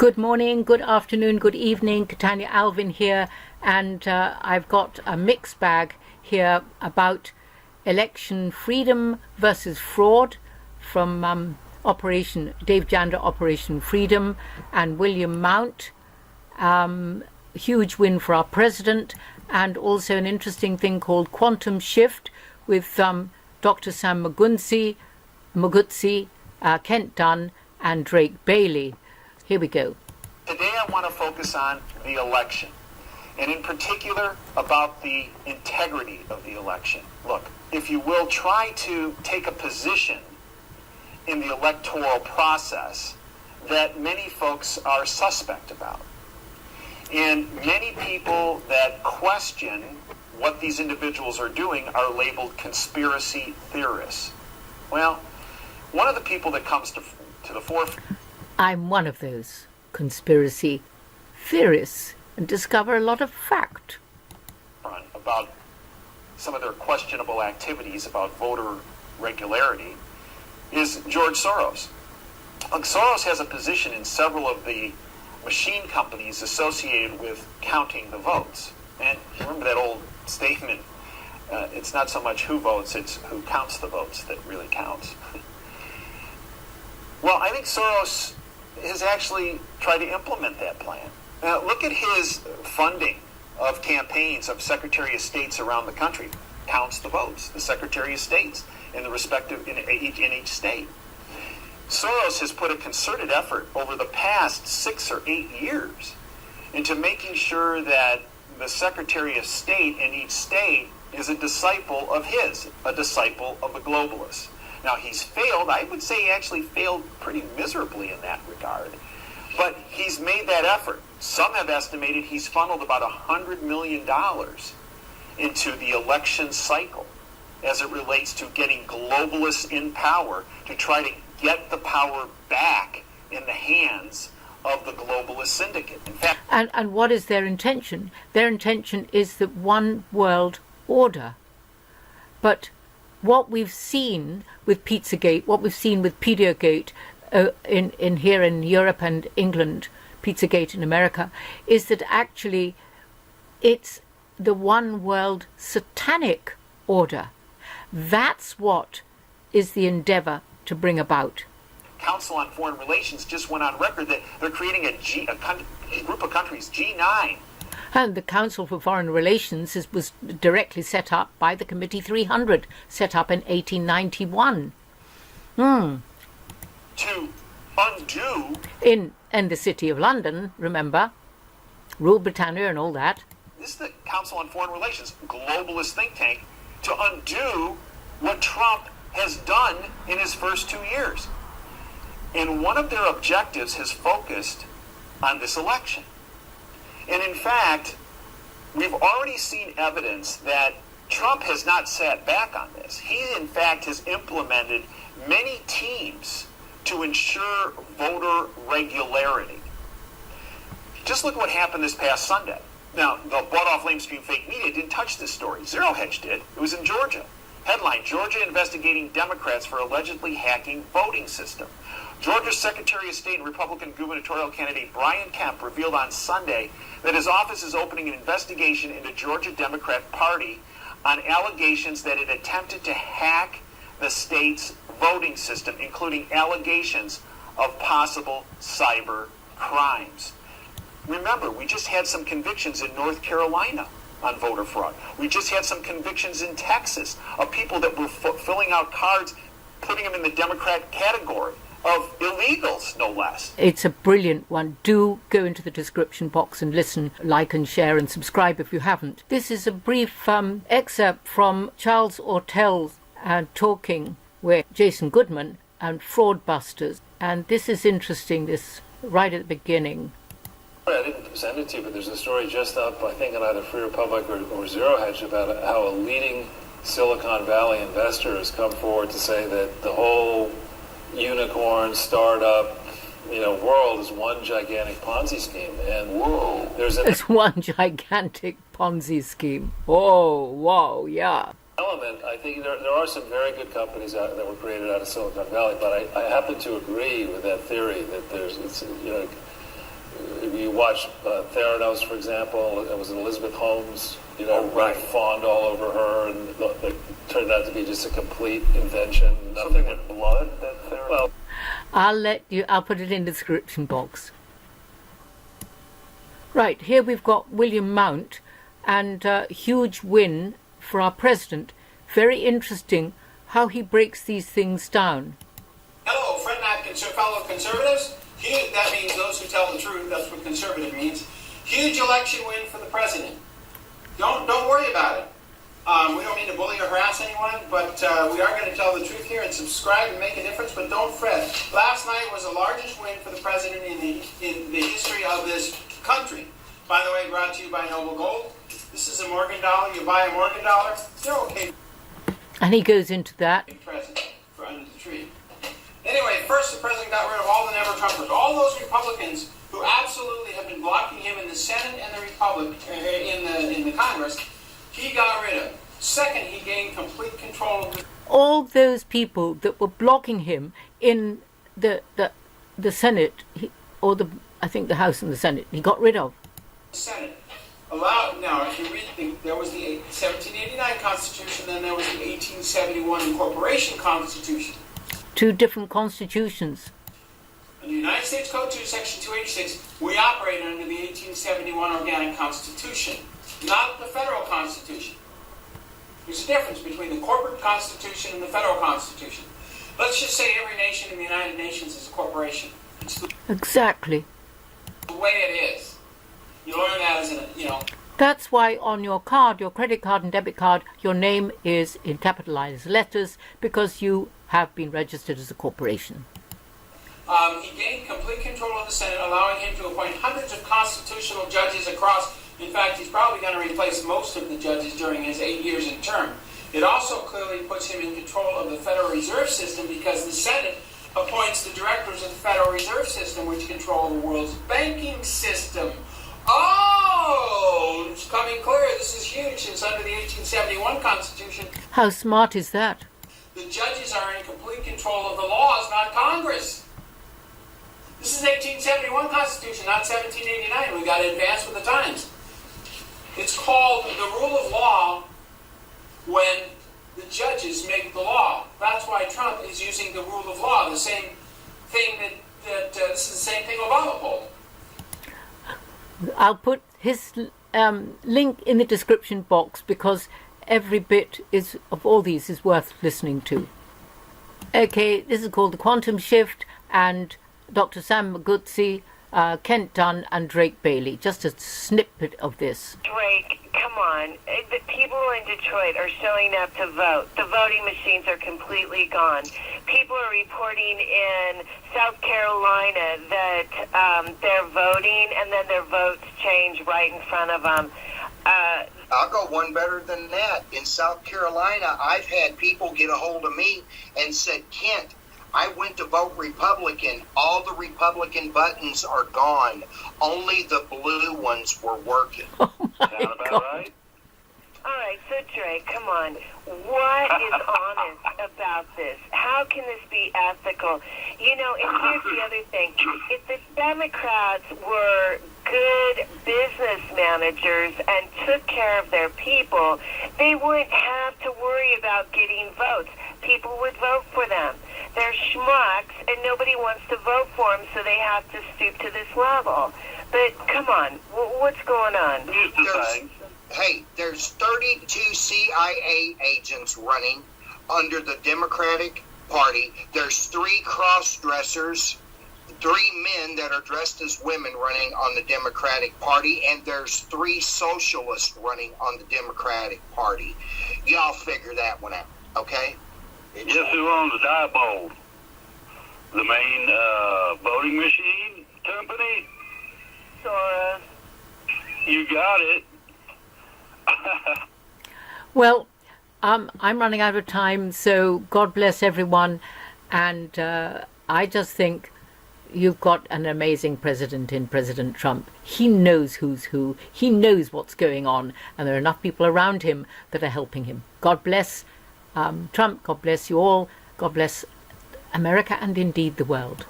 Good morning, good afternoon, good evening. Katania Alvin here, and I've got a mixed bag here about election freedom versus fraud from Operation Dave Janda, Operation Freedom, and William Mount. Huge win for our president, and also an interesting thing called Quantum Shift with Dr. Sam Mugzzi, Kent Dunn, and Drake Bailey. Here we go. Today I want to focus on the election, and in particular about the integrity of the election. Look, if you will, try to take a position in the electoral process that many folks are suspect about. And many people that question what these individuals are doing are labeled conspiracy theorists. Well, one of the people that comes to the forefront. I'm one of those conspiracy theorists and discover a lot of fact about some of their questionable activities about voter regularity is George Soros. Soros has a position in several of the machine companies associated with counting the votes. And you remember that old statement, it's not so much who votes, it's who counts the votes that really counts. Well, I think Soros has actually tried to implement that plan. Now, look at his funding of campaigns of Secretary of States around the country. Counts the votes, the Secretary of States in the respective in each state. Soros has put a concerted effort over the past 6 or 8 years into making sure that the Secretary of State in each state is a disciple of his, a disciple of the globalists. Now, he's failed. I would say he actually failed pretty miserably in that regard. But he's made that effort. Some have estimated he's funneled about $100 million into the election cycle as it relates to getting globalists in power to try to get the power back in the hands of the globalist syndicate. In fact, and what is their intention? Their intention is the one world order. But what we've seen with Pizzagate, what we've seen with Pediagate in here in Europe and England, Pizzagate in America, is that actually it's the one world satanic order. That's what is the endeavor to bring about. Council on Foreign Relations just went on record that they're creating a group of countries, G9. And the Council for Foreign Relations was directly set up by the Committee 300, set up in 1891. To undo... In the City of London, remember, rule Britannia and all that. This is the Council on Foreign Relations, globalist think tank, to undo what Trump has done in his first 2 years. And one of their objectives has focused on this election. And in fact, we've already seen evidence that Trump has not sat back on this. He, in fact, has implemented many teams to ensure voter regularity. Just look what happened this past Sunday. Now, the bought-off lamestream fake media didn't touch this story. Zero Hedge did. It was in Georgia. Headline, Georgia investigating Democrats for allegedly hacking voting system. Georgia's Secretary of State and Republican gubernatorial candidate Brian Kemp revealed on Sunday that his office is opening an investigation into Georgia Democrat Party on allegations that it attempted to hack the state's voting system, including allegations of possible cyber crimes. Remember, we just had some convictions in North Carolina on voter fraud. We just had some convictions in Texas of people that were filling out cards, putting them in the Democrat category of illegals, no less. It's a brilliant one. Do go into the description box and listen, like and share and subscribe if you haven't. This is a brief excerpt from Charles Ortel talking with Jason Goodman and FRAUDBUSTERS. And this is interesting, this right at the beginning. I didn't send it to you, but there's a story just up, I think, in either Free Republic or Zero Hedge about how a leading Silicon Valley investor has come forward to say that the whole unicorn startup, world is one gigantic Ponzi scheme. And it's one gigantic Ponzi scheme. Whoa, yeah. Element, I think there are some very good companies that were created out of Silicon Valley, but I happen to agree with that theory that watch Theranos, for example. It was Elizabeth Holmes, right. fawned all over her, and it turned out to be just a complete invention. Something with blood, that Theranos? Well, I'll put it in the description box. Right, here we've got William Mount, and huge win for our president. Very interesting how he breaks these things down. Hello, friend and fellow conservatives. That means those who tell the truth. That's what conservative means. Huge election win for the president. Don't worry about it. We don't mean to bully or harass anyone, but we are going to tell the truth here and subscribe and make a difference. But don't fret. Last night was the largest win for the president in the history of this country. By the way, brought to you by Noble Gold. This is a Morgan dollar. You buy a Morgan dollar, they're okay. And he goes into that. President for under the tree. Anyway, first the president got rid of all the never-Trumpers, all those Republicans who absolutely have been blocking him in the Senate and the in the Congress. He got rid of. Second, he gained complete control of all those people that were blocking him in the Senate, I think the House and the Senate, he got rid of. the Senate. Now, if you read, there was the 1789 Constitution, then there was the 1871 Incorporation Constitution. Two different constitutions. In the United States Code 2, Section 286, we operate under the 1871 Organic Constitution, not the federal Constitution. There's a difference between the corporate Constitution and the federal Constitution. Let's just say every nation in the United Nations is a corporation. It's Exactly. the way it is. You learn that as That's why on your card, your credit card and debit card, your name is in capitalized letters because you have been registered as a corporation. He gained complete control of the Senate, allowing him to appoint hundreds of constitutional judges across. In fact, he's probably going to replace most of the judges during his 8 years in term. It also clearly puts him in control of the Federal Reserve System because the Senate appoints the directors of the Federal Reserve System, which control the world's banking system. Oh, it's coming clear. This is huge since under the 1871 Constitution, How smart is that? the judges are in complete control of the laws, not Congress. This is 1871 Constitution, not 1789. We've got to advance with the times. It's called the rule of law when the judges make the law. That's why Trump is using the rule of law, the same thing this is the same thing Obama pulled. I'll put his link in the description box because every bit of all these is worth listening to. Okay, this is called The Quantum Shift, and Dr. Sam Mugzzi, Kent Dunn and Drake Bailey. Just a snippet of this. Drake, come on. The people in Detroit are showing up to vote. The voting machines are completely gone. People are reporting in South Carolina that they're voting and then their votes change right in front of them. I'll go one better than that. In South Carolina, I've had people get a hold of me and said, Kent, I went to vote Republican. All the Republican buttons are gone. Only the blue ones were working. Oh my Sound about God. right? All right, so Drake, come on. What is honest about this? How can this be ethical? And here's the other thing. If the Democrats were good business managers and took care of their people, they wouldn't have to worry about getting votes. People would vote for them. They're schmucks, and nobody wants to vote for them, so they have to stoop to this level. But come on, what's going on? There's 32 CIA agents running under the Democratic Party. There's 3 cross-dressers, 3 men that are dressed as women running on the Democratic Party, and there's 3 socialists running on the Democratic Party. Y'all figure that one out, okay? Guess who owns the Diebold? The main voting machine company? Soros. You got it. Well, I'm running out of time, so God bless everyone. And I just think you've got an amazing president in President Trump. He knows who's who. He knows what's going on. And there are enough people around him that are helping him. God bless Trump. God bless you all. God bless America and indeed the world.